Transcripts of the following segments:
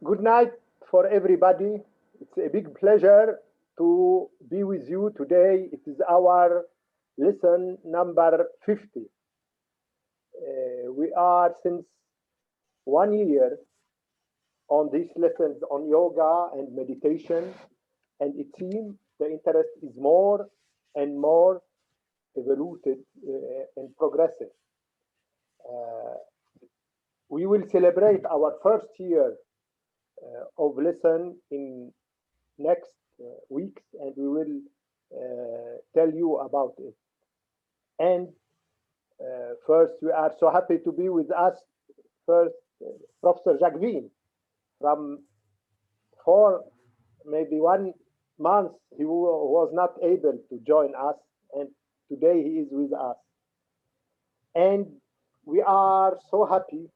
Good night for everybody. It's a big pleasure to be with you today. It is our lesson number 50. We are since 1 year on these lessons on yoga and meditation, and it seems the interest is more and more evoluted and progressive. Uh, we will celebrate our first year of lesson in next weeks, and we will tell you about it. And first, we are so happy to be with us. First, Professor Jacqueline, from for maybe 1 month, he was not able to join us, and today he is with us. And we are so happy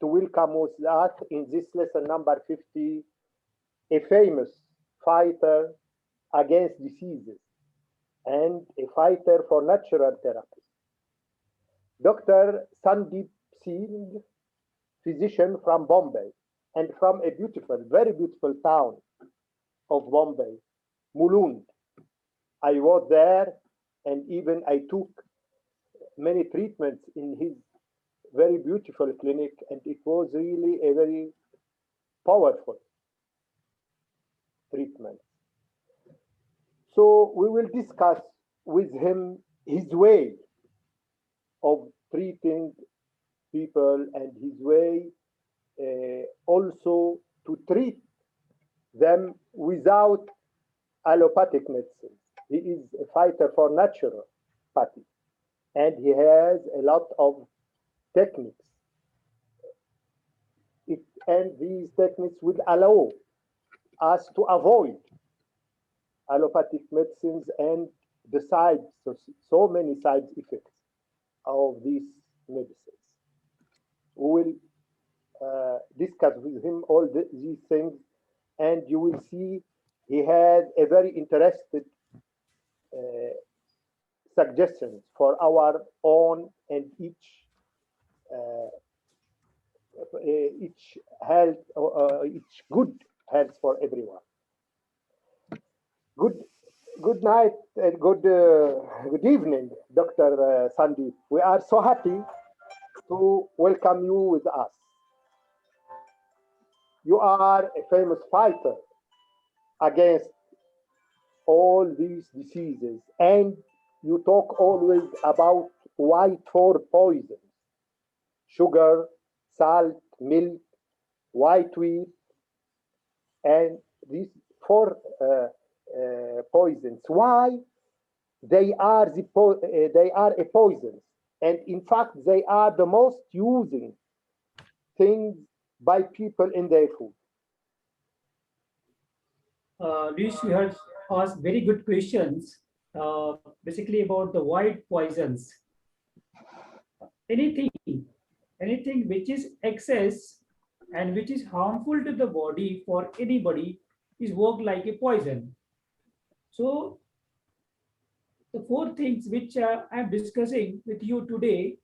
to welcome with us in this lesson number 50 a famous fighter against diseases and a fighter for natural therapy. Dr. Sandeep Sing, physician from Bombay and from a beautiful, very beautiful town of Bombay, Mulund. I was there and even I took many treatments in his very beautiful clinic, and it was really a very powerful treatment. So we will discuss with him his way of treating people and his way also to treat them without allopathic medicine. He is a fighter for naturopathy, and he has a lot of techniques. And these techniques will allow us to avoid allopathic medicines and the so many side effects of these medicines. We will discuss with him all these things, and you will see he has a very interested suggestions for our own and each health, each good health for everyone. Good night and good evening, Dr. Sandeep. We are so happy to welcome you with us. You are a famous fighter against all these diseases, and you talk always about white four poisons: sugar, salt, milk, white wheat, and these four poisons. Why they are they are a poison, and in fact they are the most using things by people in their food. Lwiis, you have asked very good questions, basically about the white poisons. Anything, anything which is excess and which is harmful to the body for anybody is worked like a poison. So the four things which I'm discussing with you today,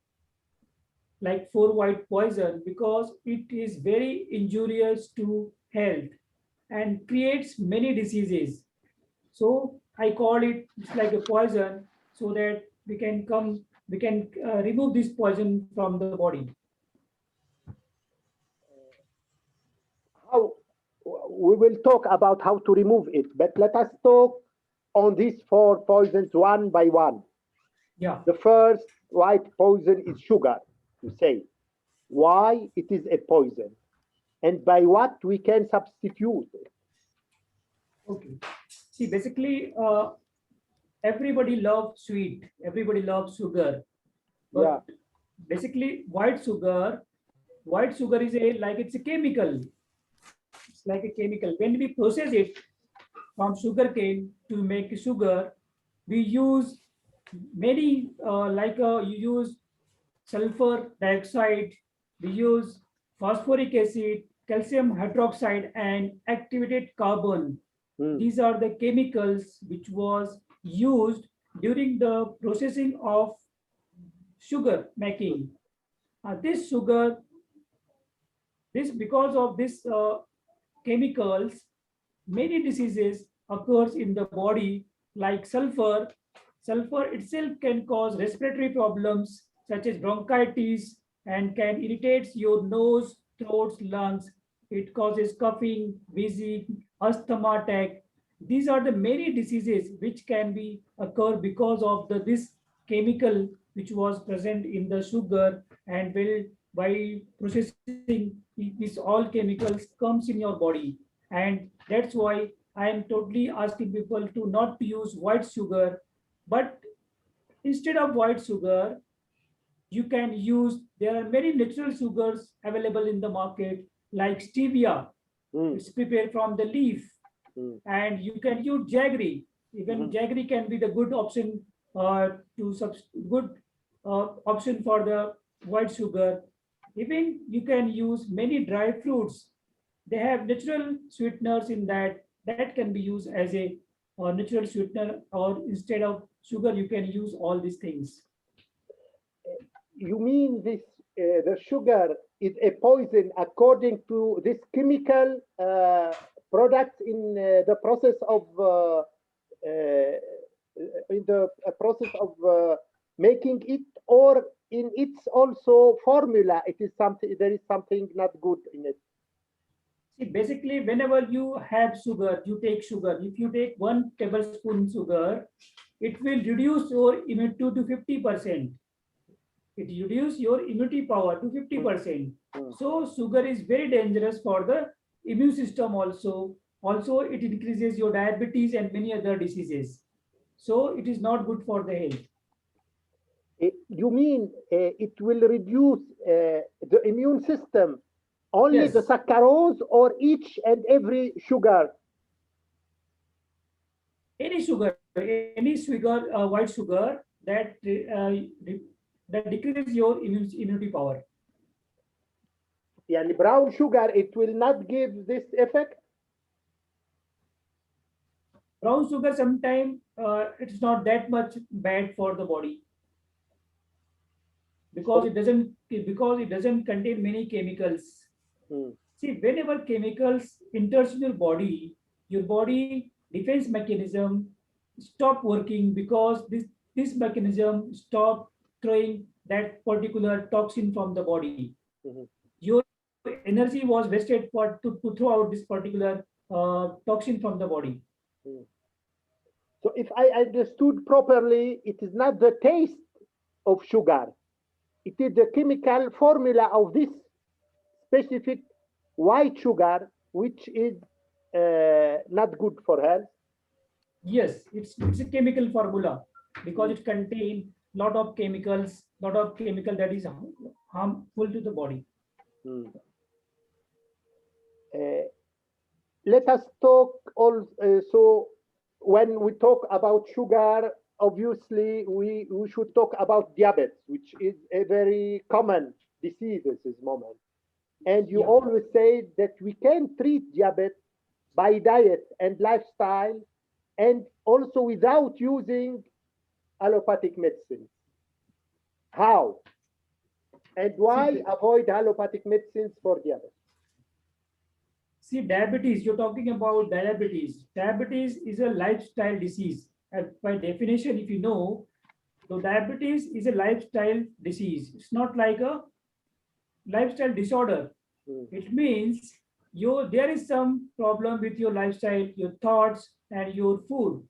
like four white poison, because it is very injurious to health and creates many diseases. So I call it, it's like a poison, so that we can remove this poison from the body. How we will talk about how to remove it, but let us talk on these four poisons one by one. Yeah. The first white poison is sugar. You say why it is a poison, and by what we can substitute it. Okay. See, basically, everybody loves sweet. Everybody loves sugar, but Yeah. basically, white sugar is a like it's a chemical. It's like a chemical. When we process it from sugarcane to make sugar, we use many you use sulfur dioxide, we use phosphoric acid, calcium hydroxide, and activated carbon. Mm. These are the chemicals which was used during the processing of sugar making. This sugar, this because of this chemicals, many diseases occurs in the body like sulfur. Sulfur itself can cause respiratory problems such as bronchitis and can irritate your nose, throat, lungs. It causes coughing, wheezing, asthma attack. These are the many diseases which can be occur because of this chemical which was present in the sugar, and will by processing these all chemicals comes in your body. And that's why I am totally asking people to not to use white sugar, but instead of white sugar, you can use, there are many natural sugars available in the market like stevia. It's prepared from the leaf. And you can use jaggery. Even jaggery can be the good option, good option for the white sugar. Even you can use many dry fruits. They have natural sweeteners in that, that can be used as a natural sweetener, or instead of sugar you can use all these things. You mean this? The sugar is a poison according to this chemical products in the process of making it, or in its also formula. It is something. There is something not good in it. See, basically, whenever you have sugar, you take sugar. If you take 1 tablespoon sugar, it will reduce your immunity to 50%. It reduces your immunity power to 50%. So sugar is very dangerous for the immune system also. Also, it increases your diabetes and many other diseases. So it is not good for the health. You mean it will reduce the immune system? Only Yes. the saccharose or each and every sugar? Any sugar, white sugar that decreases your immunity power. Yani brown sugar, it will not give this effect? Brown sugar sometimes it's not that much bad for the body, because it doesn't contain many chemicals. See, whenever chemicals enters in your body defense mechanism stop working, because this mechanism stop throwing that particular toxin from the body. Your energy was wasted to throw out this particular toxin from the body. So if I understood properly, it is not the taste of sugar. It is the chemical formula of this specific white sugar, which is not good for health. Yes, it's a chemical formula, because it contains lot of chemicals that is harmful to the body. Let us talk also, when we talk about sugar, obviously we should talk about diabetes, which is a very common disease at this moment. And you always say that we can treat diabetes by diet and lifestyle, and also without using allopathic medicine. How? And why avoid allopathic medicines for diabetes? See, diabetes, you're talking about diabetes. Diabetes is a lifestyle disease. By definition, if you know, so diabetes is a lifestyle disease. It's not like a lifestyle disorder. It means there is some problem with your lifestyle, your thoughts, and your food.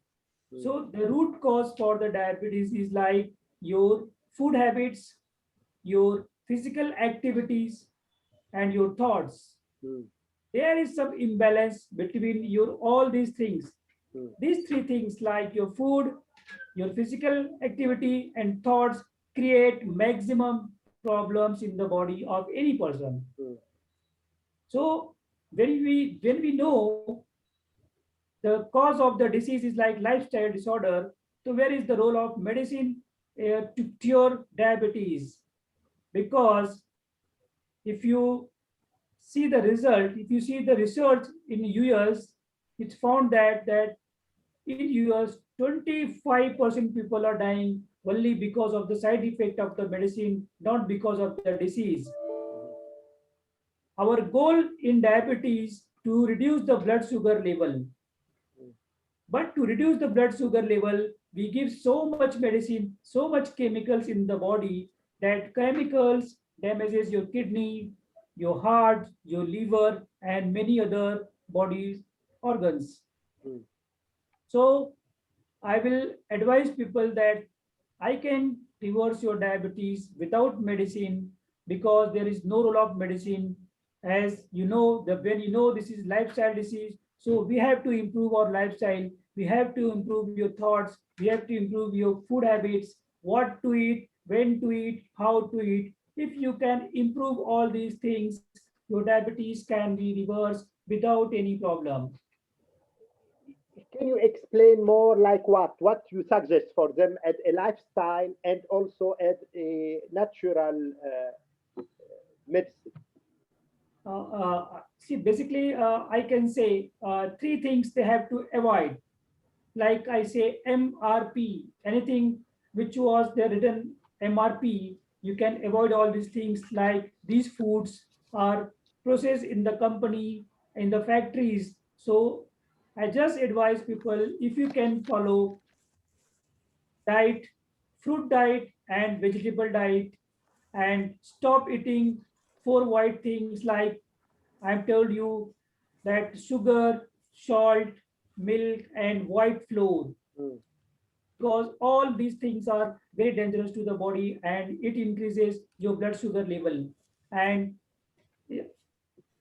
So the root cause for the diabetes is like your food habits, your physical activities, and your thoughts. There is some imbalance between all these things. These three things, like your food, your physical activity, and thoughts, create maximum problems in the body of any person. So when we know the cause of the disease is like lifestyle disorder, so where is the role of medicine to cure diabetes? Because if you see the result, if you see the research in US, it's found that in US, 25% people are dying only because of the side effect of the medicine, not because of the disease. Our goal in diabetes to reduce the blood sugar level. But to reduce the blood sugar level, we give so much medicine, so much chemicals in the body that chemicals damages your kidney, your heart, your liver, and many other body organs. Mm. So I will advise people that I can reverse your diabetes without medicine because there is no role of medicine. As you know, the when you know this is lifestyle disease, so we have to improve our lifestyle. We have to improve your thoughts. We have to improve your food habits, what to eat, when to eat, how to eat. If you can improve all these things, your diabetes can be reversed without any problem. Can you explain more like what you suggest for them as a lifestyle and also as a natural medicine? See, basically, I can say three things they have to avoid. Like I say, MRP, anything which was there written MRP, you can avoid all these things. Like these foods are processed in the company, in the factories. So I just advise people if you can follow diet, fruit diet, and vegetable diet, and stop eating four white things like I've told you that sugar, salt, milk, and white flour, Mm. because all these things are very dangerous to the body and it increases your blood sugar level. And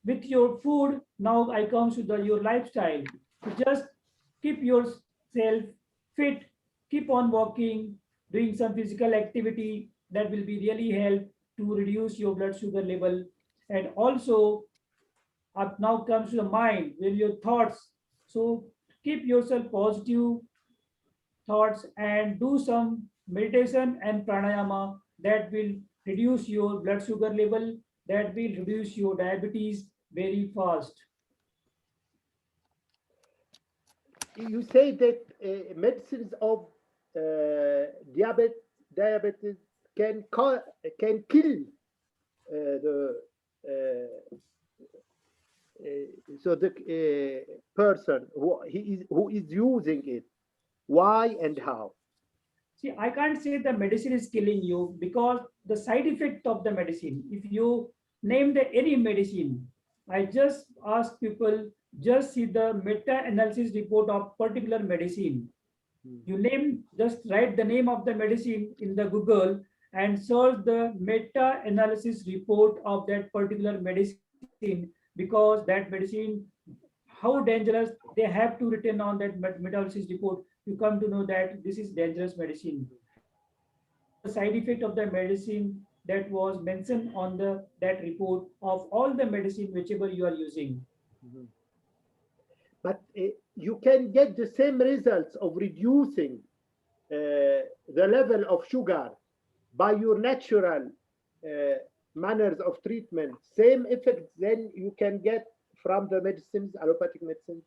with your food, now I come to your lifestyle. To just keep yourself fit, keep on walking, doing some physical activity that will be really help to reduce your blood sugar level. And also up now comes to the mind where your thoughts. So keep yourself positive thoughts and do some meditation and pranayama that will reduce your blood sugar level, that will reduce your diabetes very fast. You say that medicines of diabetes can kill the so the person who is using it. Why and how? See, I can't say the medicine is killing you because the side effect of the medicine, if you name the any medicine, I just ask people just see the meta-analysis report of particular medicine. Hmm. You name, just write the name of the medicine in the Google and search the meta-analysis report of that particular medicine, because that medicine, how dangerous, they have to written on that meta-analysis report. You come to know that this is dangerous medicine. What are the side effect of the medicine that was mentioned on the that report of all the medicine whichever you are using. Mhm. But you can get the same results of reducing the level of sugar by your natural uh, manners of treatment, same effects then you can get from the medicines, allopathic medicines.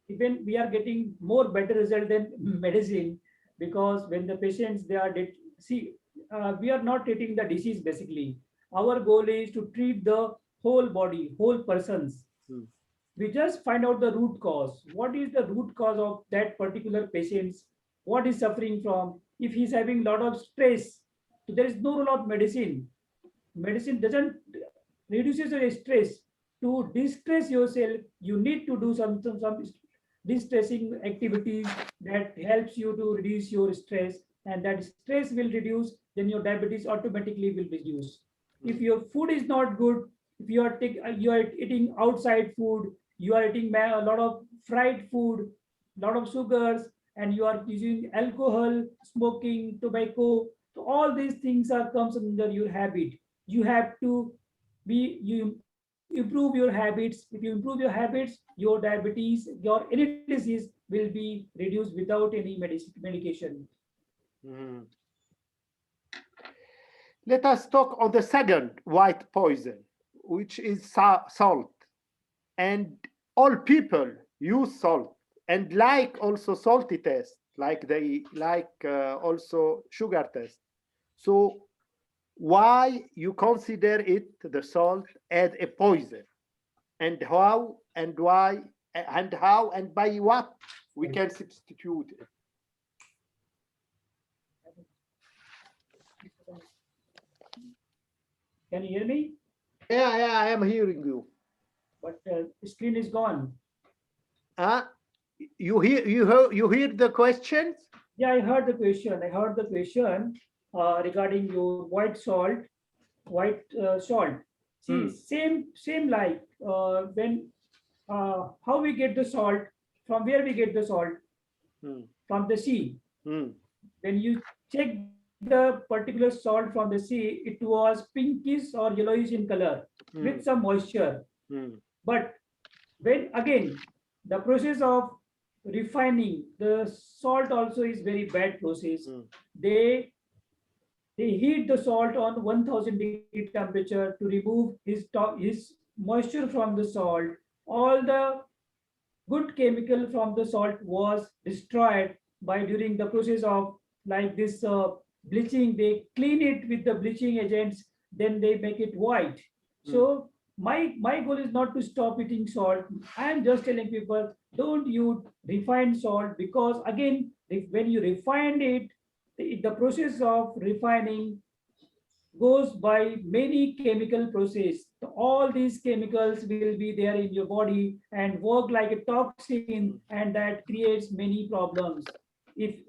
Even we are getting more better result than medicine, because when the patients they are see, we are not treating the disease. Basically our goal is to treat the whole body, whole persons. Hmm. We just find out the root cause. What is the root cause of that particular patient's, what is suffering from. If he's having a lot of stress, so there is no role of medicine. Medicine doesn't reduces your stress. To distress yourself, you need to do some distressing activities that helps you to reduce your stress, and that stress will reduce, then your diabetes automatically will reduce. If Hmm. your food is not good, if you are eating outside food, you are eating a lot of fried food, lot of sugars, and you are using alcohol, smoking, tobacco, so all these things are comes under your habit. You have to be you improve your habits. If you improve your habits, your diabetes, your any disease will be reduced without any medication. Hmm. Let us talk on the second white poison, which is salt. And all people use salt and like also salty taste, like they like also sugar taste. So why you consider it the salt as a poison? and how and why and how and by what we can substitute it. Can you hear me? Yeah, I am hearing you. But screen is gone. You hear the questions? Yeah, I heard the question. I heard the question regarding your white salt. See, same like when how we get the salt, from where we get the salt, from the sea. When you check the particular salt from the sea, it was pinkish or yellowish in color with some moisture. But when again the process of refining the salt also is very bad process. They heat the salt on 1000-degree temperature to remove his moisture from the salt. All the good chemical from the salt was destroyed by during the process of like this bleaching. They clean it with the bleaching agents, then they make it white. So my goal is not to stop eating salt. I am just telling people don't use refined salt, because again when you refine it, the process of refining goes by many chemical process. All these chemicals will be there in your body and work like a toxin, and that creates many problems. If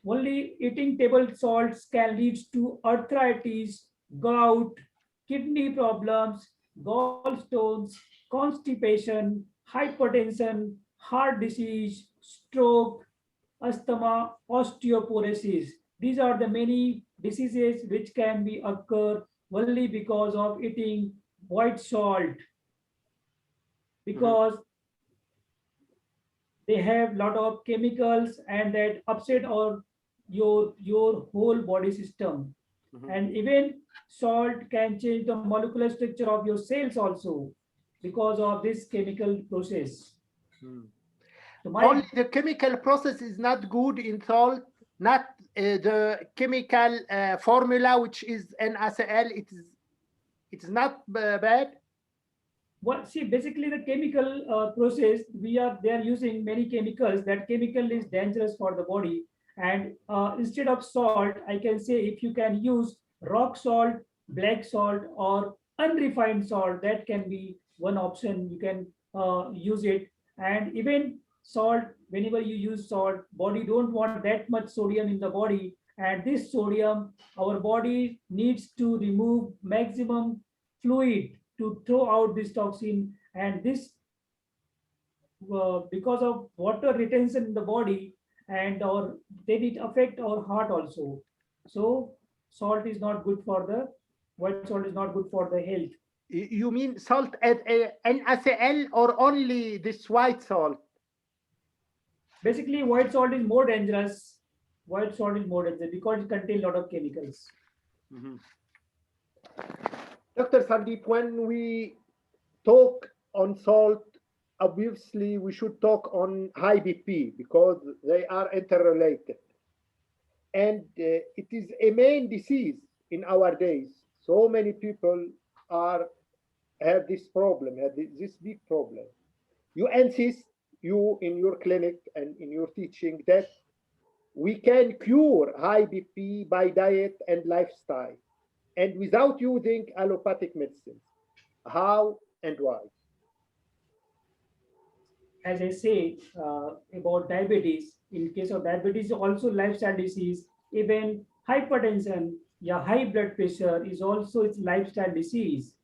only eating table salts can lead to arthritis, gout, kidney problems, gallstones, constipation, hypertension, heart disease, stroke, asthma, osteoporosis. These are the many diseases which can be occur only because of eating white salt, because they have lot of chemicals and that upset or your whole body system. And even salt can change the molecular structure of your cells also because of this chemical process. So only the chemical process is not good in salt, not the chemical formula, which is NaCl. It is not bad. Well, see, basically the chemical process, they are using many chemicals. That chemical is dangerous for the body. And instead of salt, I can say if you can use rock salt, black salt, or unrefined salt, that can be one option. You can use it. And even salt, whenever you use salt, body don't want that much sodium in the body. And this sodium, our body needs to remove maximum fluid to throw out this toxin. And this because of water retention in the body, and or then it affect our heart also. So salt is not good for the white salt is not good for the health. You mean salt at NaCl or only this white salt? Basically white salt is more dangerous. White salt is more dangerous because it contains a lot of chemicals. Dr. Sandeep, when we talk on salt, obviously we should talk on high BP because they are interrelated. And it is a main disease in our days. So many people have this problem, have this big problem. You insist, you in your clinic and in your teaching, that we can cure high BP by diet and lifestyle and without using allopathic medicines. How and why? As I say about diabetes, in case of diabetes, also lifestyle disease, even hypertension, yeah, high blood pressure is also its lifestyle disease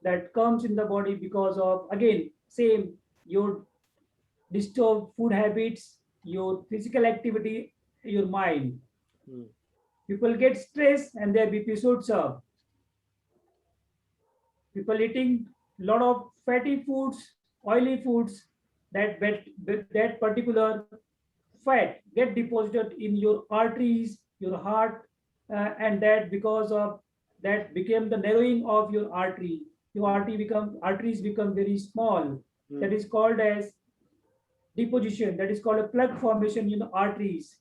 that comes in the body because of again same your disturbed food habits, your physical activity, your mind. People get stressed and their BP shoots up. People eating a lot of fatty foods, oily foods, that particular fat get deposited in your arteries, your heart, and that because of that became the narrowing of your artery. Your arteries become very small. That is called as deposition. That is called a plaque formation in the arteries.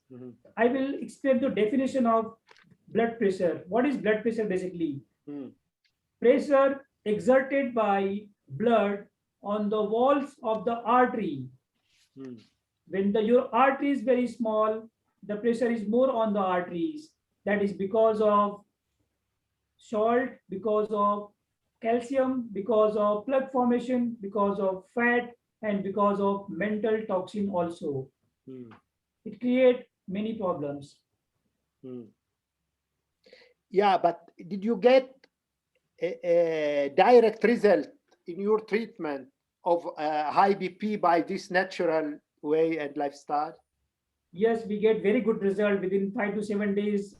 I will explain the definition of blood pressure. What is blood pressure basically? Pressure exerted by blood on the walls of the artery. When your artery is very small, the pressure is more on the arteries. That is because of salt, because of calcium, because of plaque formation, because of fat, and because of mental toxin also. It creates many problems. Yeah, but did you get a direct result in your treatment of high BP by this natural way and lifestyle? Yes, we get very good result within 5 to 7 days.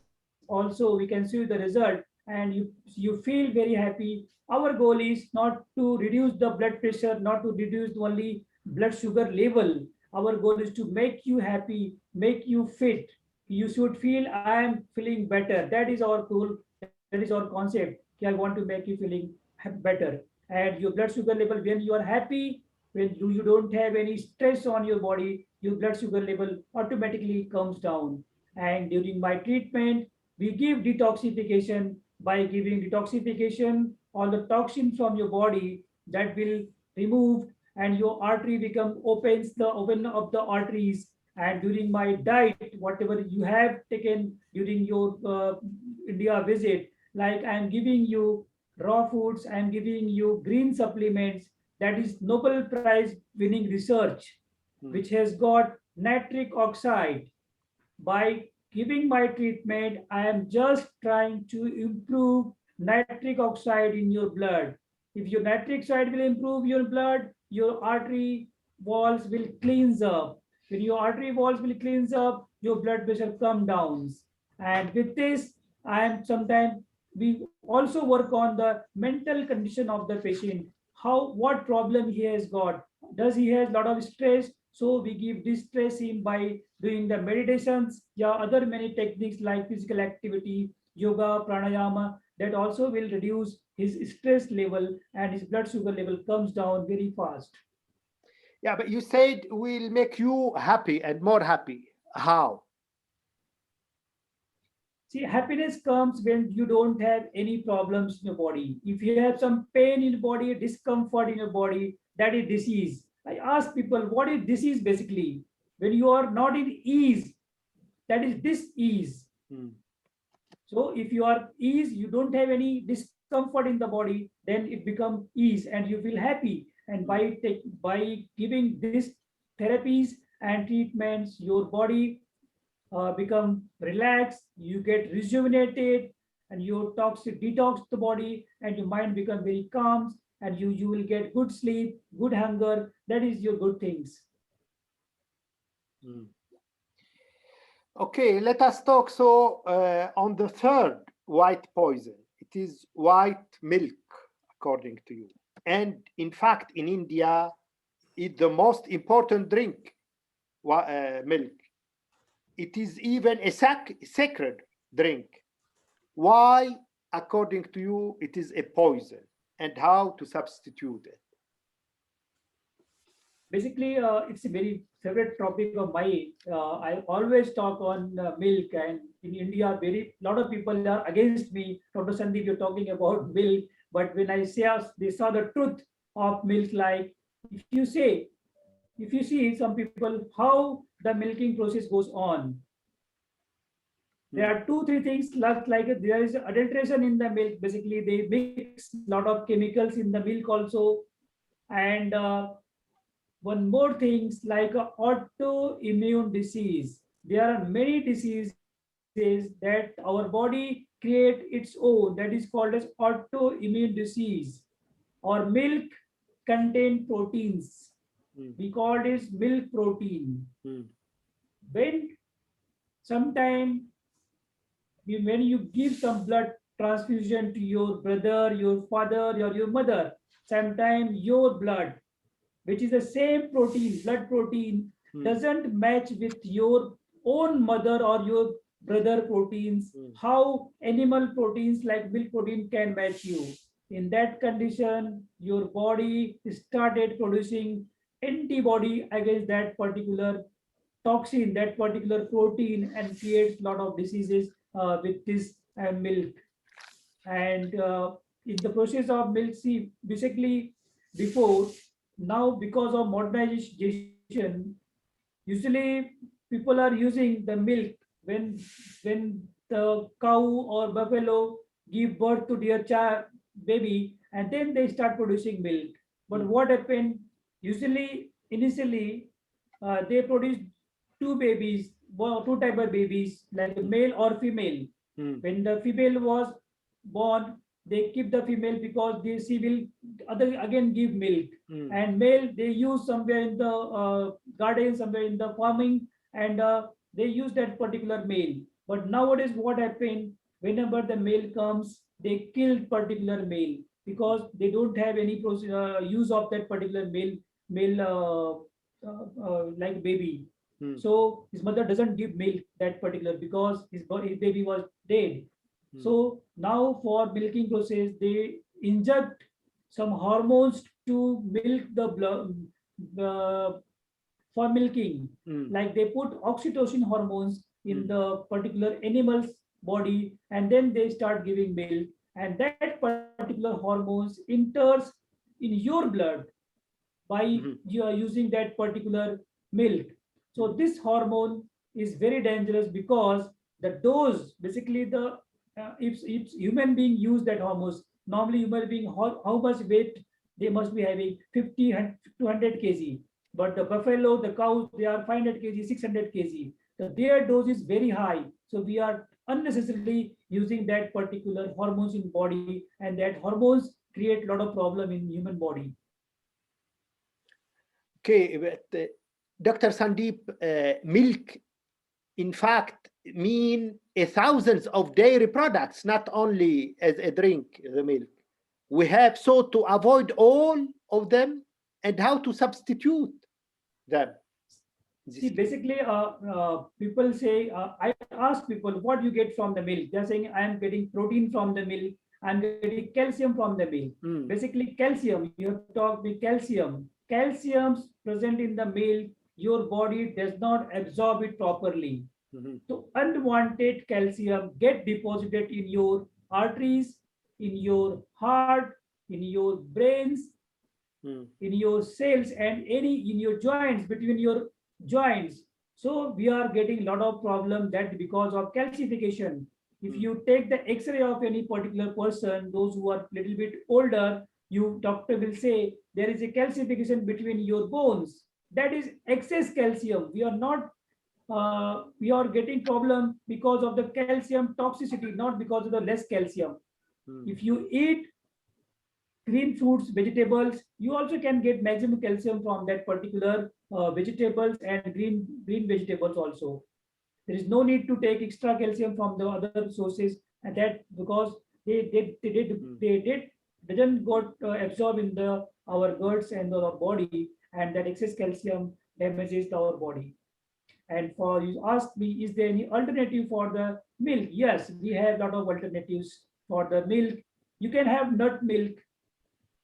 Also, we can see the result, and you feel very happy. Our goal is not to reduce the blood pressure, not to reduce only blood sugar level. Our goal is to make you happy, make you fit. You should feel I am feeling better. That is our goal. That is our concept. I want to make you feeling better. And your blood sugar level, when you are happy, when you don't have any stress on your body, your blood sugar level automatically comes down. And during my treatment, we give detoxification. By giving detoxification, all the toxin from your body that will remove, and your artery become open up the arteries. And during my diet, whatever you have taken during your India visit, like I am giving you raw foods, I am giving you green supplements, that is Nobel Prize winning research, which has got nitric oxide. By giving my treatment, I am just trying to improve nitric oxide in your blood. If your nitric oxide will improve your blood, your artery walls will cleanse up. When your artery walls will cleanse up, your blood pressure come down. And with this, I am sometimes we also work on the mental condition of the patient. How what problem he has got? Does he has a lot of stress? So we give distress him by doing the meditations, yeah, other many techniques like physical activity, yoga, pranayama, that also will reduce his stress level, and his blood sugar level comes down very fast. Yeah, but you said will make you happy and more happy. How? See, happiness comes when you don't have any problems in your body. If you have some pain in your body, discomfort in your body, that is disease. I ask people, what is disease basically? When you are not in ease, that is dis-ease. So if you are ease, you don't have any discomfort in the body, then it becomes ease and you feel happy. And by giving these therapies and treatments, your body become relaxed, you get rejuvenated, and your toxic detox the body, and your mind become very calm, and you will get good sleep, good hunger. That is your good things. Okay, let us talk so on the third white poison. It is white milk, according to you. And in fact, in India, it's the most important drink, milk. It is even a sacred drink. Why, according to you, it is a poison, and how to substitute it? Basically, it's a very favorite topic of mine. I always talk on milk, and in India, very lot of people are against me. Dr. Sandeep, you're talking about milk, but when I say they saw the truth of milk, like if you see some people how the milking process goes on, there are 2 3 things like there is adulteration in the milk. Basically, they mix a lot of chemicals in the milk also, and one more things like autoimmune disease. There are many diseases that our body create its own, that is called as autoimmune disease. Or milk contain proteins. We call this milk protein. When sometime when you give some blood transfusion to your brother, your father, or your mother, sometimes your blood, which is the same protein, blood protein, doesn't match with your own mother or your brother proteins. How animal proteins like milk protein can match you? In that condition, your body started producing antibody against that particular toxin, that particular protein, and creates a lot of diseases with this milk. And in the process of milk, see, basically before now because of modernization, usually people are using the milk when the cow or buffalo give birth to their child baby, and then they start producing milk. But what happened? Usually, initially, they produce two babies, two type of babies, like a male or female. When the female was born, they keep the female because she will other again give milk. And male they use somewhere in the garden, somewhere in the farming, and they use that particular male. But nowadays, what happened? Whenever the male comes, they kill particular male because they don't have any use of that particular male like baby. So his mother doesn't give milk that particular because his baby was dead. So now for milking process, they inject some hormones to milk the blood for milking. Like they put oxytocin hormones in the particular animal's body, and then they start giving milk. And that particular hormones enters in your blood by you are using that particular milk. So this hormone is very dangerous because the dose, basically the if human being use that hormones, normally human being how much weight they must be having 50 to 100 kg. But the buffalo, the cows, they are 500 kg, 600 kg. So their dose is very high. So we are unnecessarily using that particular hormones in body, and that hormones create a lot of problem in human body. Okay, but Dr. Sandeep, milk, in fact, mean thousands of dairy products, not only as a drink, the milk. We have so to avoid all of them and how to substitute them. See, basically, people say, I ask people, what you get from the milk? They're saying, I am getting protein from the milk. I'm getting calcium from the milk. Basically, calcium, you have talked with calcium. Calcium's present in the milk, your body does not absorb it properly. So unwanted calcium get deposited in your arteries, in your heart, in your brains, in your cells, and any in your joints, between your joints. So we are getting a lot of problem that because of calcification. If you take the x-ray of any particular person, those who are little bit older, you doctor will say there is a calcification between your bones. That is excess calcium. We are getting problem because of the calcium toxicity, not because of the less calcium. If you eat green fruits, vegetables, you also can get maximum calcium from that particular vegetables and green vegetables also. There is no need to take extra calcium from the other sources, and that because they doesn't got absorbed in the our guts and our body, and that excess calcium damages our body. And for you ask me, is there any alternative for the milk? Yes, we have a lot of alternatives for the milk. You can have nut milk.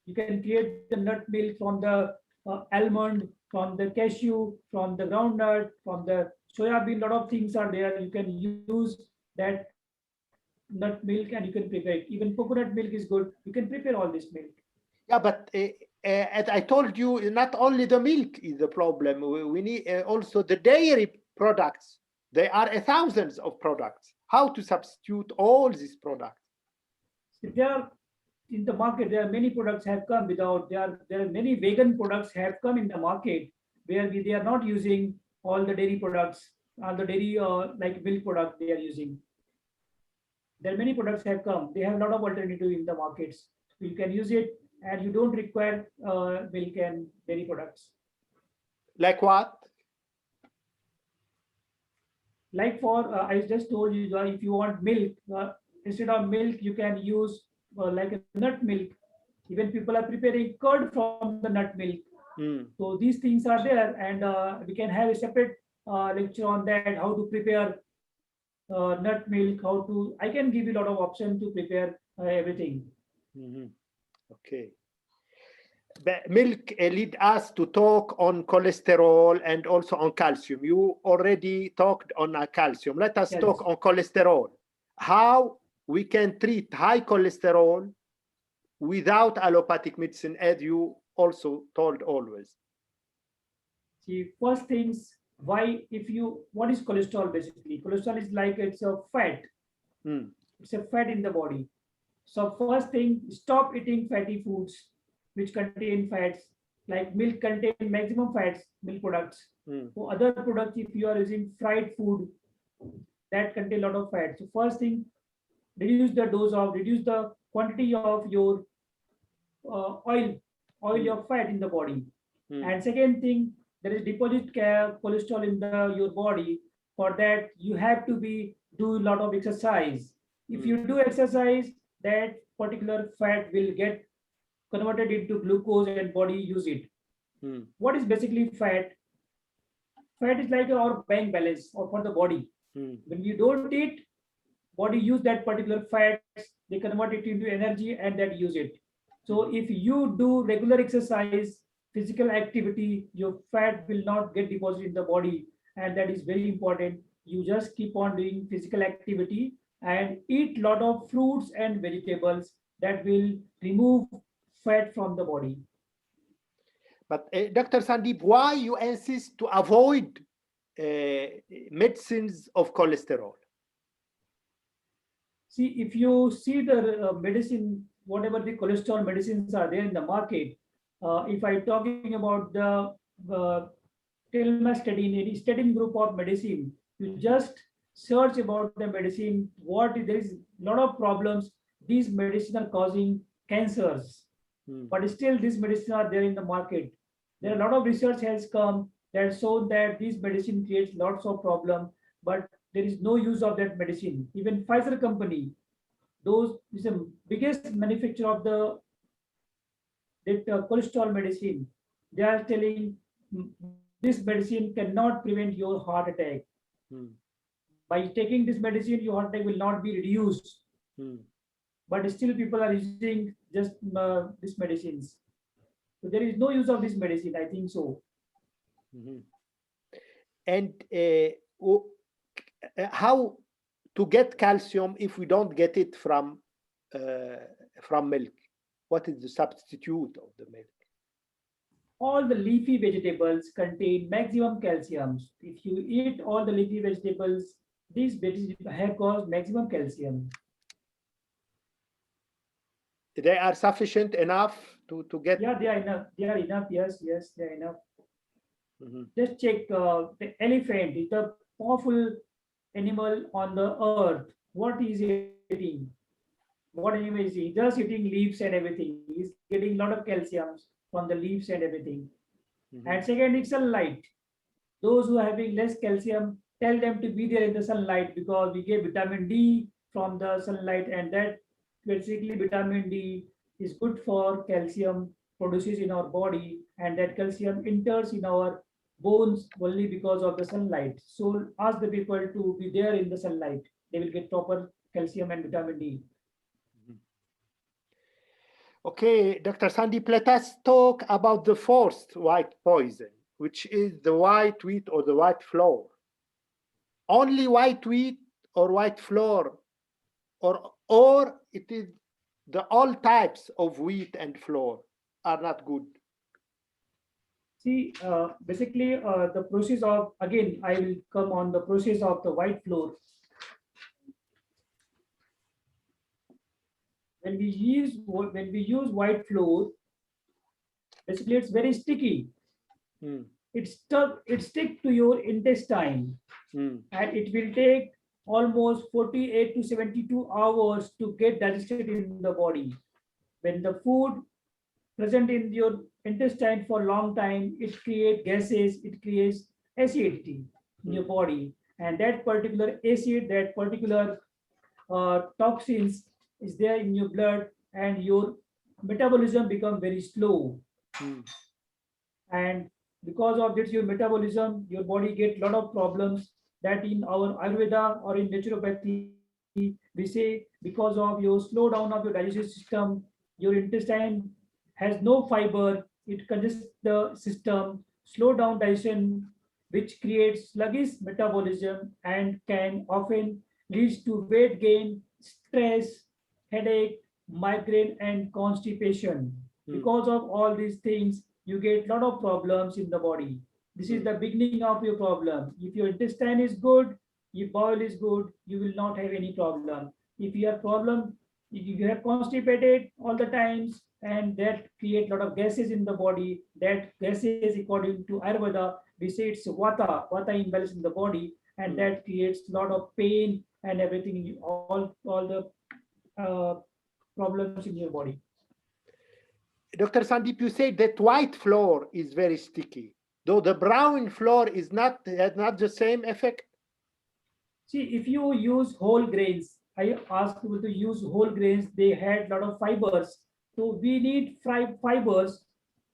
You can create the nut milk from the almond, from the cashew, from the groundnut, from the soybean. Lot of things are there. You can use that nut milk and you can prepare it. Even coconut milk is good. You can prepare all this milk. Yeah, but as I told you, not only the milk is the problem. We need also the dairy products. There are thousands of products. How to substitute all these products? If they are in the market, there are many products have come without. There are many vegan products have come in the market where they are not using all the dairy products, all the dairy like milk product they are using. There are many products have come. They have a lot of alternative in the markets. You can use it, and you don't require milk and dairy products. Like what? Like for I just told you, if you want milk, instead of milk, you can use like a nut milk. Even people are preparing curd from the nut milk. So these things are there, and we can have a separate lecture on that, how to prepare nut milk, how to, I can give you a lot of options to prepare everything. Okay. But milk lead us to talk on cholesterol and also on calcium. You already talked on calcium. Let us talk on cholesterol. How we can treat high cholesterol without allopathic medicine, as you also told always? See, first things, what is cholesterol basically? Cholesterol is like it's a fat. Mm. It's a fat in the body. So first thing, stop eating fatty foods which contain fats. Like milk contain maximum fats, milk products. Mm. For other products, if you are using fried food, that contain a lot of fat. So first thing, reduce the quantity of your oil, Mm. of fat in the body. Mm. And second thing, there is deposit cholesterol in your body. For that, you have to do a lot of exercise. If Mm. you do exercise, that particular fat will get converted into glucose and body use it. Mm. What is basically fat? Fat is like our bank balance or for the body. Mm. When you don't eat, body use that particular fats, they convert it into energy and that use it. So Mhm. if you do regular exercise, physical activity, your fat will not get deposited in the body, and that is very important. You just keep on doing physical activity and eat lot of fruits and vegetables that will remove fat from the body. But Dr. Sandeep, why you insist to avoid medicines of cholesterol? See, if you see the medicine, whatever the cholesterol medicines are there in the market, if I'm talking about the telmastatin, any statin group of medicine, you just search about the medicine. There is a lot of problems. These medicines are causing cancers, Mm. but still these medicines are there in the market. There are a Mm. lot of research has come that shown that this medicine creates lots of problem, but there is no use of that medicine. Even Pfizer company, those is the biggest manufacturer of that cholesterol medicine. They are telling this medicine cannot prevent your heart attack. Mm. By taking this medicine, your heart attack will not be reduced. Mm. But still, people are using just these medicines. So there is no use of this medicine. I think so. Mhm. And how to get calcium if we don't get it from milk? What is the substitute of the milk? All the leafy vegetables contain maximum calcium. If you eat all the leafy vegetables, these vegetables have caused maximum calcium. They are sufficient enough to get. Yeah, they are enough. They are enough. Yes, yes, they are enough. Mhm. Just check the elephant is the powerful animal on the earth. What is eating? What animal is he? Just eating leaves and everything. He's getting a lot of calcium from the leaves and everything. And Mhm. second, it's sunlight. Those who are having less calcium, tell them to be there in the sunlight because we get vitamin D from the sunlight, and that basically vitamin D is good for calcium produces in our body, and that calcium enters in our bones only because of the sunlight. So ask the people to be there in the sunlight. They will get proper calcium and vitamin D. Mhm. Okay, Dr. Sandeep, let us talk about the fourth white poison, which is the white wheat or the white flour. Only white wheat or white flour, or it is the all types of wheat and flour are not good. See, basically, the process of, again, I will come on the process of the white flour. When we use white flour, basically it's very sticky. Mm. It stick to your intestine, Mm. and it will take almost 48 to 72 hours to get digested in the body. When the food present in your intestine for a long time, it creates gases, it creates acidity in your Mm. body, and that particular acid, that particular toxins is there in your blood, and your metabolism become very slow. Mm. And because of this, your metabolism, your body get lot of problems that in our Ayurveda or in naturopathy, we say because of your slow down of your digestive system, your intestine has no fiber, it congests the system, slow down digestion, which creates sluggish metabolism and can often leads to weight gain, stress, headache, migraine, and constipation. Because of all these things, you get a lot of problems in the body. This is the beginning of your problem. If your intestine is good, your bowel is good, you will not have any problem. If you have problem, if you have constipated all the times, and that create a lot of gases in the body, that gases according to Ayurveda, we say it's vata imbalance in the body, and that creates a lot of pain and everything, all the uh, problems in your body. Dr. Sandeep, you said that white flour is very sticky, though the brown flour is not has not the same effect. See, if you use whole grains, I ask people to use whole grains. They had a lot of fibers. So we need fibers.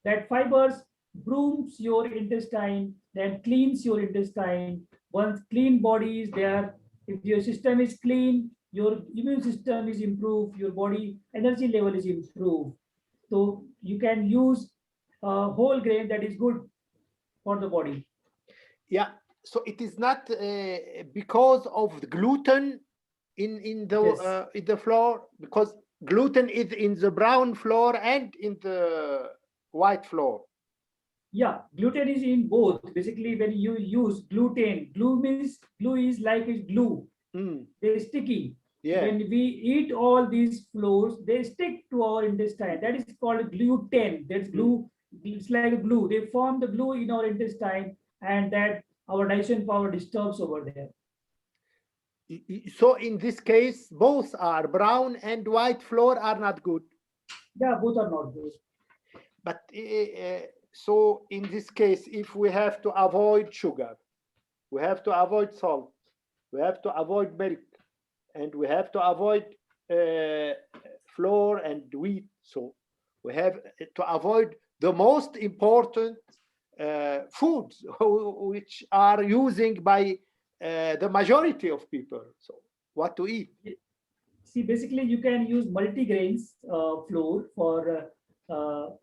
That fibers brooms your intestine, then cleans your intestine. Once clean body is there, if your system is clean, your immune system is improved, your body energy level is improved. So you can use whole grain that is good for the body. Yeah, so it is not because of the gluten in the flour, because gluten is in the brown flour and in the white flour. Yeah, gluten is in both. Basically, when you use gluten, glue is like a glue. They're sticky. Yeah. When we eat all these flours, they stick to our intestine. That is called gluten. That's glue. It's like a glue. They form the glue in our intestine, and that our digestion power disturbs over there. So in this case, both are brown and white flour are not good. Yeah, both are not good. But so in this case, if we have to avoid sugar, we have to avoid salt, we have to avoid milk, and we have to avoid flour and wheat. So we have to avoid the most important foods which are using by the majority of people. So what to eat? See, basically, you can use multigrains flour for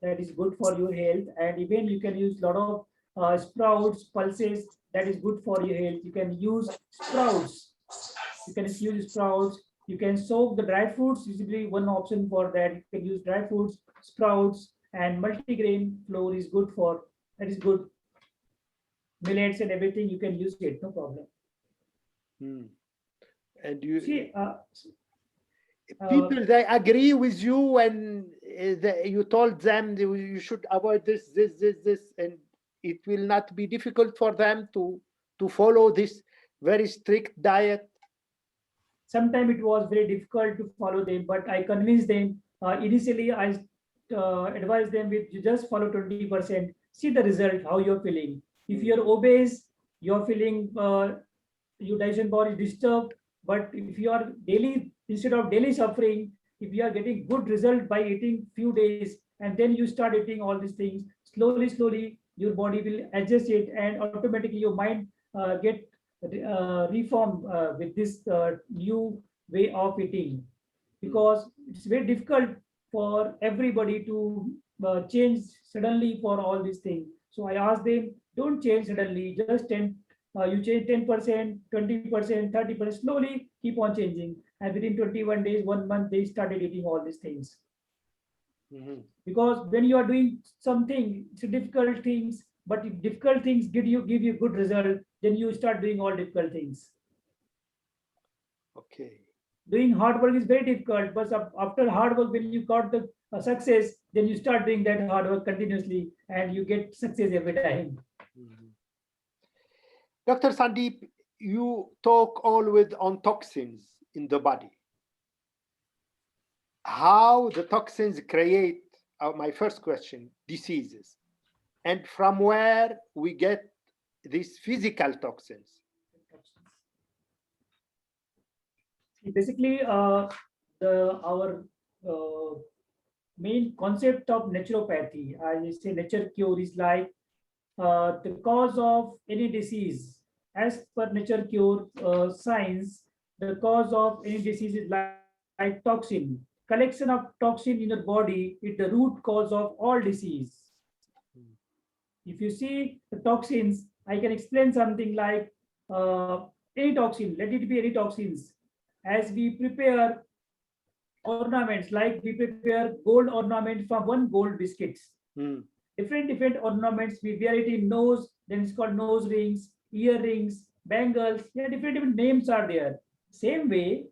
that is good for your health, and even you can use a lot of sprouts, pulses that is good for your health. You can use sprouts. You can use sprouts. You can soak the dry fruits. Usually, one option for that. You can use dry fruits, sprouts, and multigrain flour is good for that is good. Millets and everything you can use it, no problem. And you see. People they agree with you when you told them you should avoid this, and it will not be difficult for them to follow this very strict diet. Sometimes it was very difficult to follow them, but I convinced them. Initially, I advised them with you just follow 20%. See the result, how you're feeling. If you're obese, you're feeling your digestion power is disturbed. But if you are daily, instead of daily suffering, if you are getting good result by eating few days, and then you start eating all these things, slowly, your body will adjust it, and automatically your mind get reformed with this new way of eating. Because it's very difficult for everybody to change suddenly for all these things. So I asked them, don't change suddenly, just 10, you change 10%, 20%, 30%, slowly keep on changing. And within 21 days, 1 month, they started eating all these things. Because when you are doing something, it's a difficult things, but if difficult things give you good result, then you start doing all difficult things. Okay. Doing hard work is very difficult, but after hard work, when you got the success, then you start doing that hard work continuously, and you get success every time. Dr. Sandeep, you talk always on toxins in the body. How the toxins create, my first question, diseases, and from where we get these physical toxins? Basically, our main concept of naturopathy, I say nature cure, is like the cause of any disease. As per nature cure science, the cause of any disease is like toxin. Collection of toxin in your body is the root cause of all disease. If you see the toxins, I can explain something like any toxin, let it be any toxins. As we prepare ornaments, like we prepare gold ornament from one gold biscuits. Different ornaments, we wear it in nose, then it's called nose rings, earrings, bangles. Yeah, different names are there. Same way,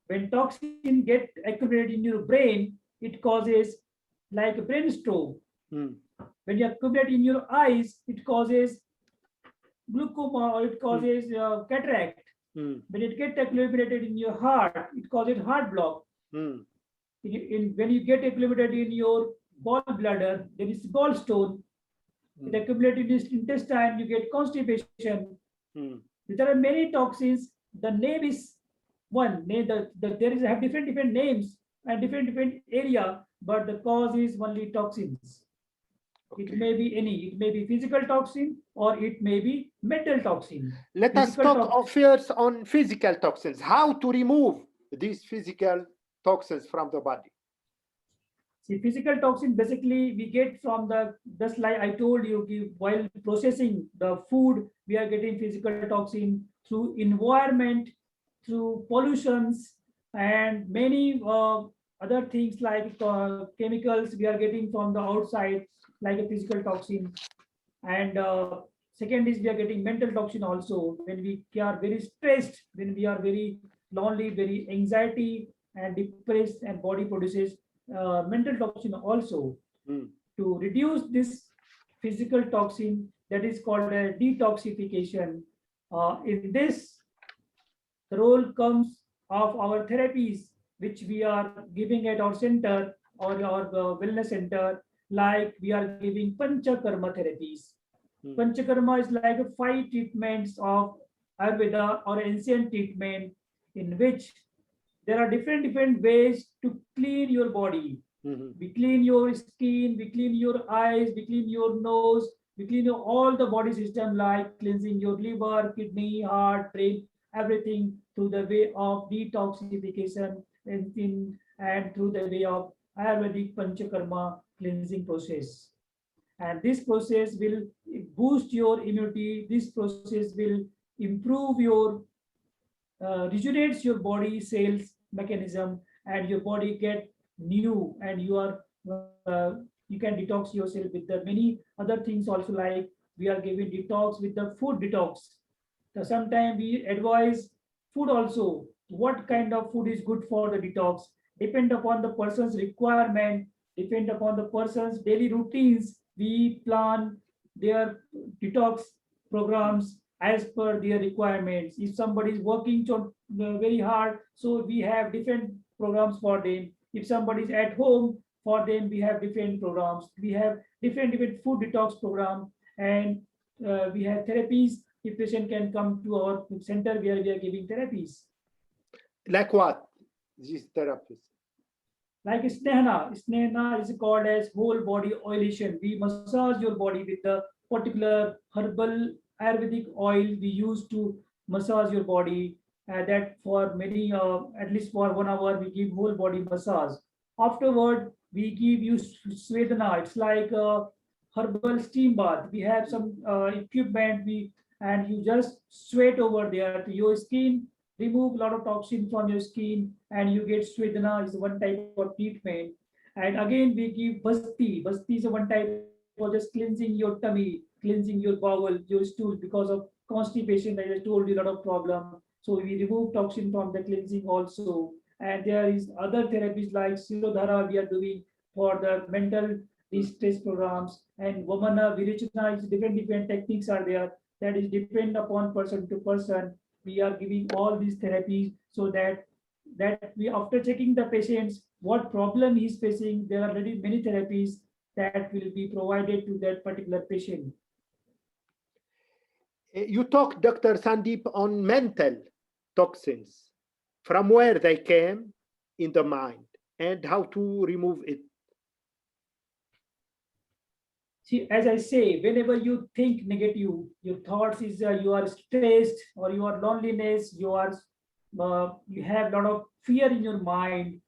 when toxin get accumulated in your brain, it causes like a brain stroke. When you accumulate in your eyes, it causes glaucoma or it causes cataract. When it gets accumulated in your heart, it causes heart block. When you get accumulated in your gallbladder, there is gallstone. It accumulates in this intestine, you get constipation. There are many toxins. The name is one. There is have different names and different area, but the cause is only toxins. Okay. It may be any. It may be physical toxin or it may be mental toxin. Let us talk first on physical toxins. How to remove these physical toxins from the body? See, physical toxin basically we get from just like I told you, while processing the food, we are getting physical toxin through environment, through pollutions, and many other things like chemicals we are getting from the outside, like a physical toxin. And second is we are getting mental toxin also when we are very stressed, when we are very lonely, very anxiety and depressed, and body produces mental toxin also. To reduce this physical toxin, that is called a detoxification. In this, the role comes of our therapies, which we are giving at our center or our wellness center, like we are giving panchakarma therapies. Panchakarma is like 5 treatments of Ayurveda or ancient treatment, in which there are different ways to clean your body. We clean your skin, we clean your eyes, we clean your nose, we clean all the body system, like cleansing your liver, kidney, heart, brain, everything through the way of detoxification and through the way of Ayurvedic Panchakarma cleansing process. And this process will boost your immunity. This process will improve your rejuvenates your body cells mechanism, and your body get new, and you can detox yourself with the many other things also, like we are giving detox with the food detox. So sometimes we advise food also, what kind of food is good for the detox, depend upon the person's requirement, depend upon the person's daily routines. We plan their detox programs as per their requirements. If somebody is working very hard, so we have different programs for them. If somebody is at home, for them we have different programs. We have different food detox program, and we have therapies. If patient can come to our center where we are giving therapies. Like what? These therapies? Like Snehana. Snehana is called as whole body oilation. We massage your body with the particular herbal Ayurvedic oil we use to massage your body. That for many, at least for 1 hour, we give whole body massage. Afterward, we give you Svedana. It's like a herbal steam bath. We have some equipment, and you just sweat over there. Your skin remove a lot of toxin from your skin, and you get Svedana is one type of treatment. And again, we give Basti. Basti is one type for just cleansing your tummy, cleansing your bowel, your stool, because of constipation. I told you a lot of problem. So we remove toxin from the cleansing also. And there is other therapies like Sirodhara we are doing for the mental distress programs, and Vamana, Virochana is different techniques are there. That is depend upon person to person. We are giving all these therapies so that we, after checking the patients what problem he's facing, there are already many therapies that will be provided to that particular patient. You talk, Dr. Sandeep, on mental toxins, from where they came in the mind and how to remove it. See, as I say, whenever you think negative, your thoughts is you are stressed or you are loneliness, you have a lot of fear in your mind,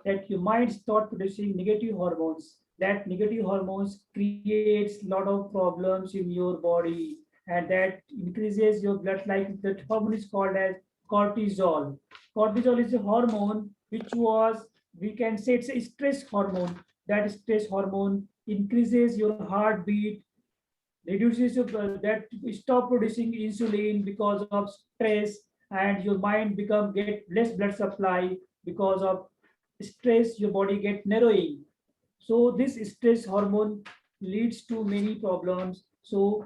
that your mind start producing negative hormones. That negative hormones creates a lot of problems in your body, and that increases your blood, like the hormone is called as cortisol. Cortisol is a hormone which was, we can say it's a stress hormone. That stress hormone increases your heartbeat, reduces your, that stop producing insulin because of stress, and your mind get less blood supply because of stress. Your body get narrowing. So this stress hormone leads to many problems. So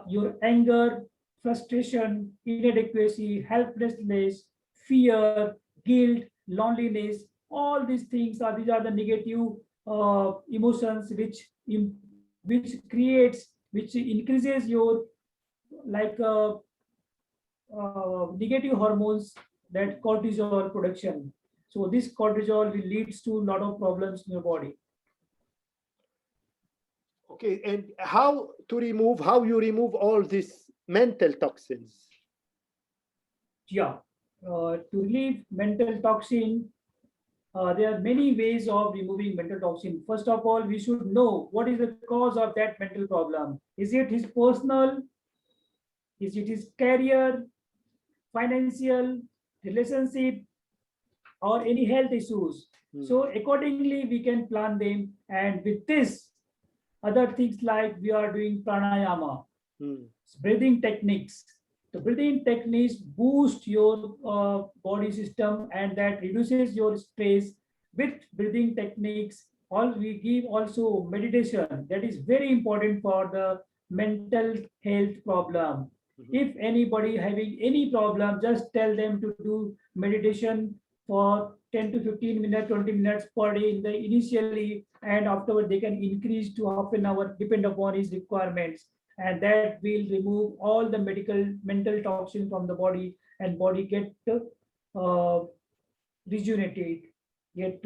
your anger, frustration, inadequacy, helplessness, fear, guilt, loneliness, all these things are, these are the negative emotions which creates, which increases your, like negative hormones, that cortisol production. So this cortisol will leads to a lot of problems in your body. Okay, and how you remove all these mental toxins? Yeah, to relieve mental toxin, there are many ways of removing mental toxin. First of all, we should know what is the cause of that mental problem. Is it his personal? Is it his career, financial, relationship, or any health issues? So accordingly, we can plan them. And with this, other things like we are doing pranayama, breathing techniques. The breathing techniques boost your body system, and that reduces your stress. With breathing techniques, all we give also meditation. That is very important for the mental health problem. If anybody having any problem, just tell them to do meditation for 10 to 15 minutes, 20 minutes per day in the initially, and afterward they can increase to half an hour, depend upon his requirements, and that will remove all the mental toxin from the body, and body get rejuvenated, get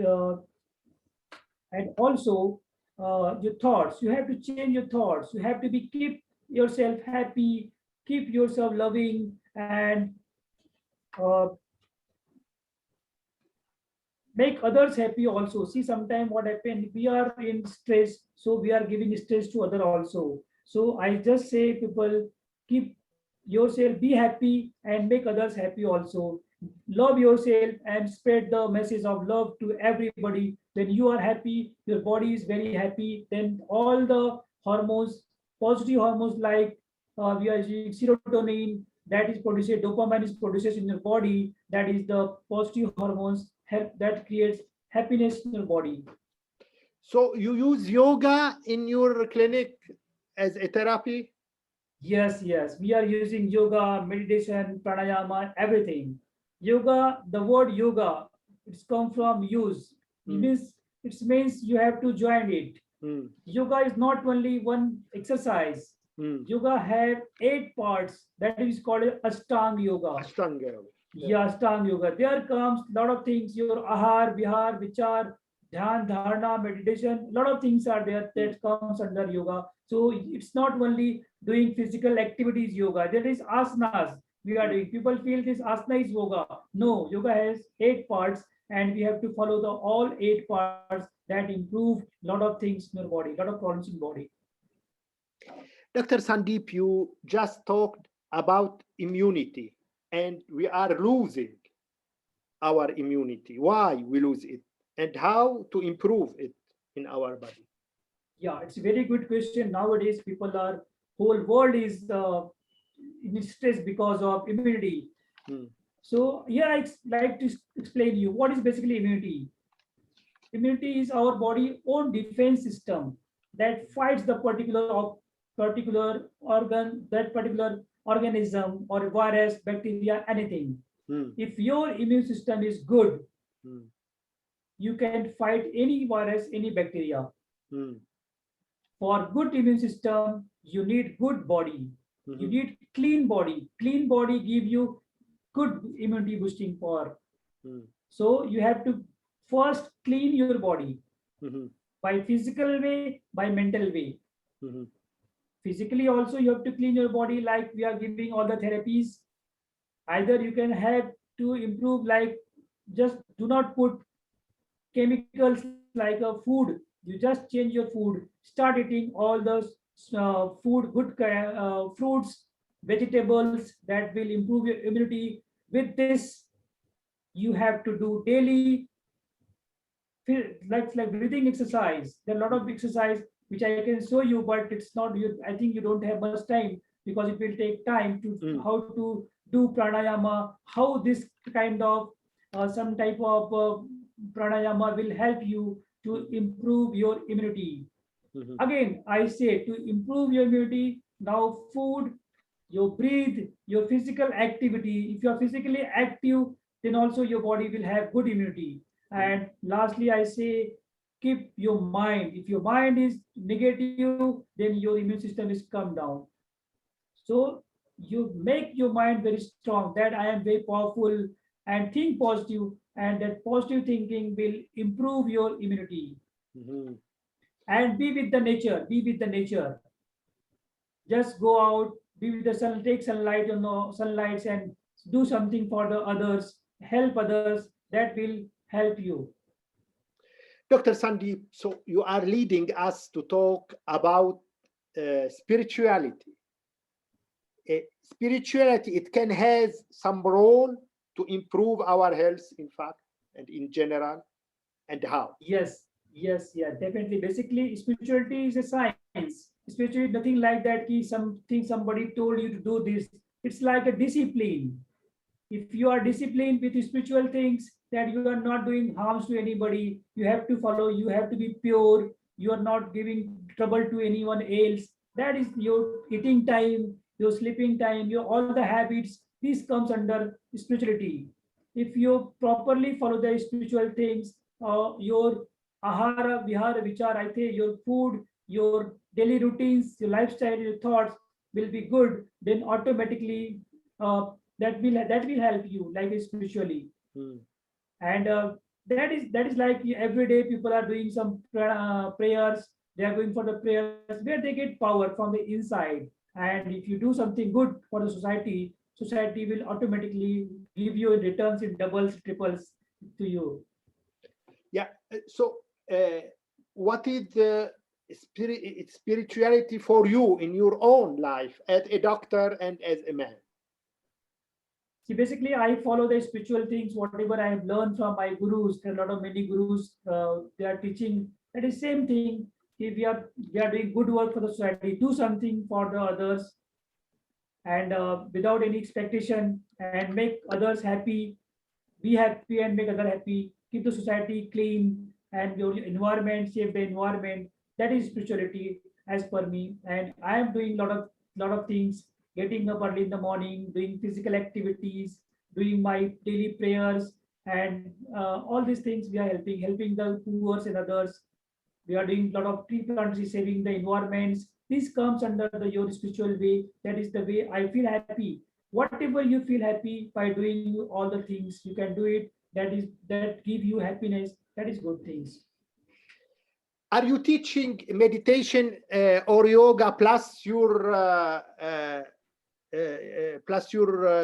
and also your thoughts. You have to change your thoughts. You have to be keep yourself happy, keep yourself loving, and uh, make others happy also. See, sometimes what happened, we are in stress, so we are giving stress to other also. So I just say people, keep yourself, be happy, and make others happy also. Love yourself and spread the message of love to everybody. When you are happy, your body is very happy, then all the hormones, positive hormones like we are using serotonin, that is produced, dopamine is produced in your body, that is the positive hormones help, that creates happiness in your body. So you use yoga in your clinic as a therapy? Yes, yes, we are using yoga, meditation, pranayama, everything. Yoga, the word yoga, it's come from use. It means you have to join it. Yoga is not only one exercise. Yoga have 8 parts. That is called Ashtanga Yoga. Ashtanga yoga. Yeah, Ashtanga Yoga. There comes a lot of things. Your ahar, vihar, vichar, dhyan, dharana, meditation. A lot of things are there that comes under yoga. So it's not only doing physical activities yoga. There is asanas we are doing. People feel this asana is yoga. No, yoga has 8 parts, and we have to follow the all 8 parts that improve a lot of things in your body, a lot of problems in body. Dr. Sandeep, you just talked about immunity, and we are losing our immunity. Why we lose it, and how to improve it in our body? Yeah, it's a very good question. Nowadays, people are, whole world is in stress because of immunity. So here I like to explain you what is basically immunity. Immunity is our body own defense system that fights the particular organ, that particular organism or virus, bacteria, anything. If your immune system is good, you can fight any virus, any bacteria. For good immune system, you need good body. You need clean body. Clean body give you good immunity boosting power. So you have to first clean your body by physical way, by mental way. Physically also you have to clean your body, like we are giving all the therapies. Either you can have to improve, like just do not put chemicals like a food. You just change your food, start eating all those food, good fruits, vegetables that will improve your immunity. With this, you have to do daily like breathing exercise. There are a lot of exercise which I can show you, but it's not you. I think you don't have much time because it will take time to how to do pranayama, how this kind of some type of pranayama will help you to improve your immunity. Again, I say to improve your immunity, now food, your breathe, your physical activity. If you are physically active, then also your body will have good immunity. And lastly, I say keep your mind. If your mind is negative, then your immune system is come down. So you make your mind very strong that I am very powerful and think positive, and that positive thinking will improve your immunity. And be with the nature, be with the nature. Just go out, be with the sun, take sunlight, sunlights, and do something for the others, help others. That will help you. Dr. Sandeep, so you are leading us to talk about spirituality. Spirituality, it can have some role to improve our health, in fact, and in general, and how? Yes, yes, yeah, definitely. Basically, spirituality is a science. Spirituality, nothing like that. Something somebody told you to do this. It's like a discipline. If you are disciplined with spiritual things, that you are not doing harms to anybody, you have to follow, you have to be pure, you are not giving trouble to anyone else. That is your eating time, your sleeping time, your all the habits. This comes under spirituality. If you properly follow the spiritual things, your ahara, vihara, vichar, I think your food, your daily routines, your lifestyle, your thoughts will be good, then automatically that will help you like spiritually. And that is like every day people are doing some prayers. They are going for the prayers where they get power from the inside. And if you do something good for the society, society will automatically give you returns in doubles, triples to you. Yeah. So what is the spirituality for you in your own life as a doctor and as a man? See, basically, I follow the spiritual things, whatever I have learned from my gurus. There are a lot of many gurus, they are teaching that is same thing. If we are doing good work for the society, do something for the others, and without any expectation, and make others happy, be happy and make other happy, keep the society clean, and your environment, save the environment. That is spirituality as per me. And I am doing lot of things, getting up early in the morning, doing physical activities, doing my daily prayers, and all these things we are helping the poor and others. We are doing a lot of tree planting, saving the environments. This comes under your spiritual way. That is the way I feel happy. Whatever you feel happy by doing all the things, you can do it. That give you happiness. That is good things. Are you teaching meditation or yoga plus your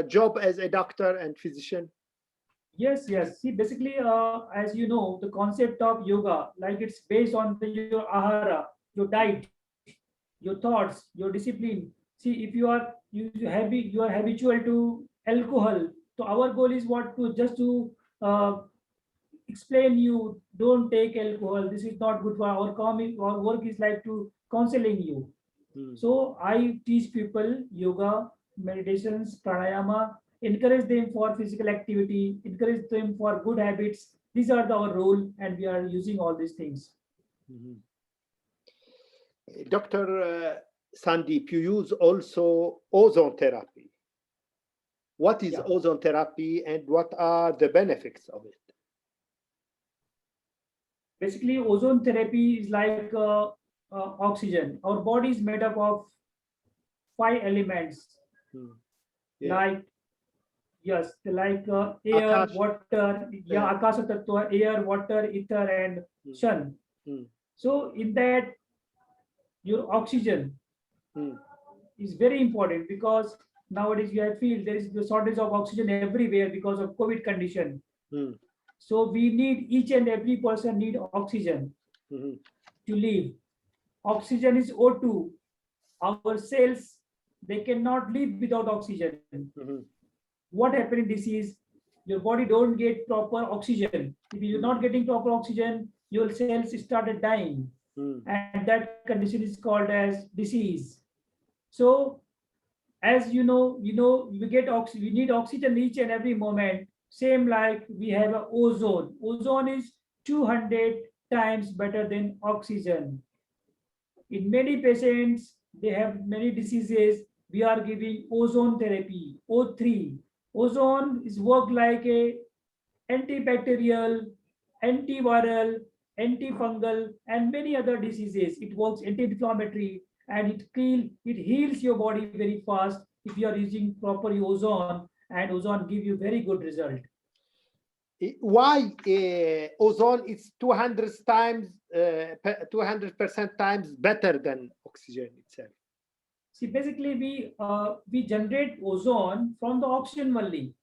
job as a doctor and physician? Yes, yes. See, basically, as you know, the concept of yoga, like it's based on your ahara, your diet, your thoughts, your discipline. See, if you are habitual to alcohol, so our goal is what to just to explain you don't take alcohol. This is not good for our coming. Our work is like to counseling you. So I teach people yoga, meditations, pranayama, encourage them for physical activity, encourage them for good habits. These are our role, and we are using all these things. Dr. Sandeep, you use also ozone therapy. What is ozone therapy and what are the benefits of it? Basically, ozone therapy is like oxygen. Our body is made up of 5 elements, like like air, Akash. water, akasha tattva, air, water, ether, and sun. So in that, your oxygen is very important, because nowadays you have feel there is the shortage of oxygen everywhere because of COVID condition. So we need, each and every person need oxygen to live. Oxygen is O2. Our cells, they cannot live without oxygen. What happened in disease? your body don't get proper oxygen. If you're not getting proper oxygen, your cells started dying, and that condition is called as disease. So, as you know, we need oxygen each and every moment. Same like we have a ozone. Ozone is 200 times better than oxygen. In many patients, they have many diseases. We are giving ozone therapy, O3. Ozone is work like a antibacterial, antiviral, antifungal, and many other diseases. It works anti-inflammatory, and it heals your body very fast if you are using proper ozone, and ozone give you very good result. Why ozone is 200 times 200% times better than oxygen itself? See, basically we generate ozone from the oxygen only.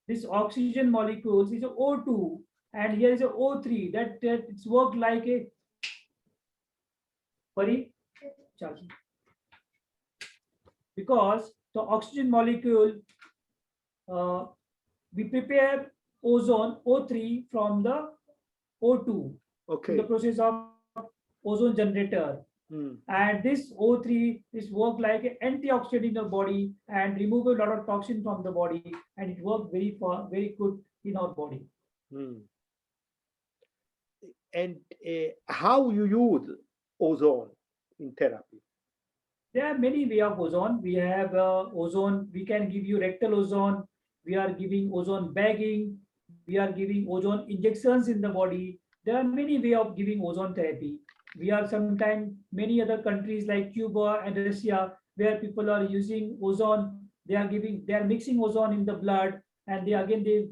This oxygen molecules is a O2, and here is a O3. That it's worked like a because the oxygen molecule, we prepare ozone O3 from the O2. Okay. In the process of ozone generator. And this O3 is work like an antioxidant in the body and remove a lot of toxin from the body, and it works very good in our body. And how you use ozone in therapy? There are many ways of ozone. We have ozone. We can give you rectal ozone. We are giving ozone bagging. We are giving ozone injections in the body. There are many ways of giving ozone therapy. We are sometimes many other countries like Cuba and Russia where people are using ozone. They are mixing ozone in the blood, and they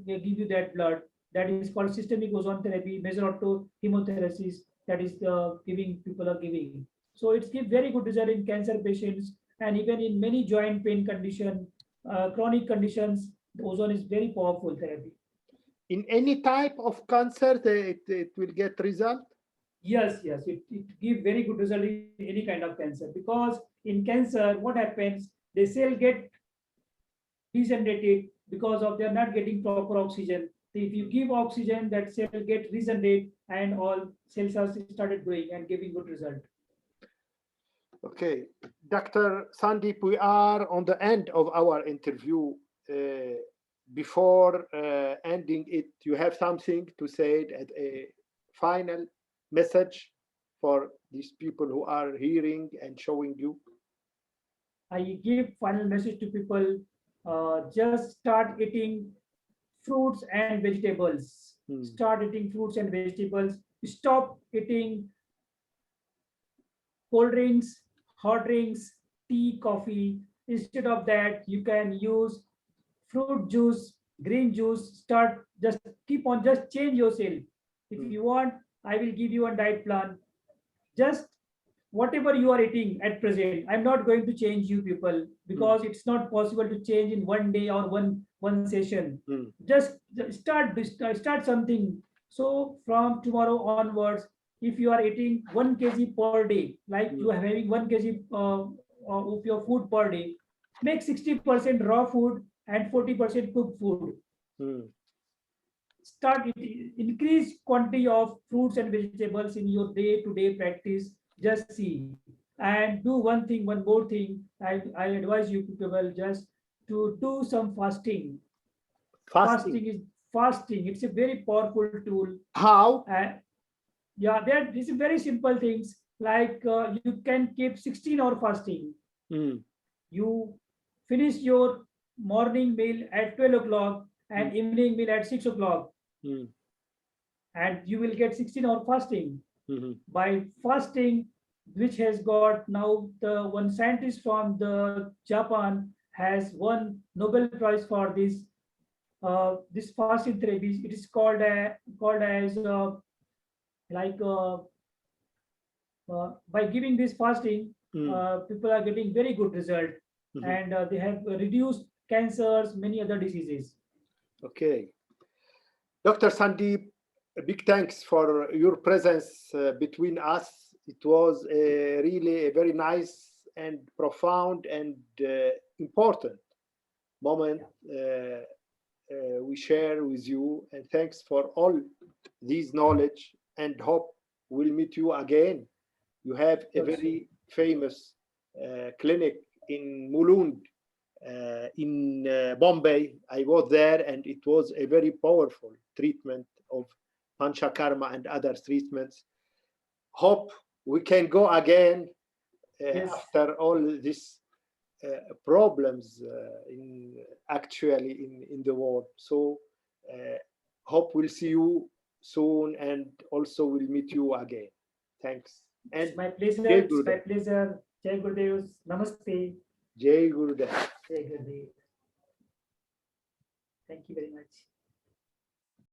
give you that blood. That is called systemic ozone therapy, mesoauto chemotherapy. That is people are giving. So it's give very good result in cancer patients, and even in many joint pain condition, chronic conditions. The ozone is very powerful therapy. In any type of cancer, it will get result? Yes, it give very good result in any kind of cancer, because in cancer, what happens? The cell get regenerated because of they are not getting proper oxygen. So if you give oxygen, that cell get regenerated, and all cells are started growing and giving good result. Okay, Dr. Sandeep, we are on the end of our interview. Before ending it, you have something to say at a final message for these people who are hearing and showing you? I give final message to people, just start eating fruits and vegetables. Start eating fruits and vegetables. Stop eating cold drinks, hot drinks, tea, coffee. Instead of that, you can use fruit juice, green juice. Just change yourself. If you want, I will give you a diet plan. Just whatever you are eating at present, I'm not going to change you people, because it's not possible to change in one day or one session. Just start something. So from tomorrow onwards, if you are eating 1 kg per day, like you are having 1 kg of your food per day, make 60% raw food and 40% cooked food. Increase quantity of fruits and vegetables in your day-to-day practice. Just see, and do one more thing. I advise you people just to do some fasting. Fasting. It's a very powerful tool. How? Yeah, there is very simple things like you can keep 16-hour fasting. You finish your morning meal at 12 o'clock and evening meal at 6 o'clock. And you will get 16-hour fasting. By fasting, which has got now the one scientist from the Japan has won Nobel Prize for this fasting therapy. It is called as by giving this fasting, people are getting very good result, and they have reduced cancers, many other diseases. Okay, Dr. Sandeep, a big thanks for your presence between us. It was really a very nice and profound and important moment we share with you, and thanks for all these knowledge, and hope we'll meet you again. You have a very famous clinic in Mulund, in Bombay. I was there, and it was a very powerful treatment of panchakarma and other treatments. Hope we can go again Yes. after all these problems in the world. So hope we'll see you soon, and also we'll meet you again. Thanks. And It's my pleasure. Jai It's my Gurudev. pleasure. Jai Gurudev. Namaste. Jai Gurudev. Jai Gurudev. Thank you very much.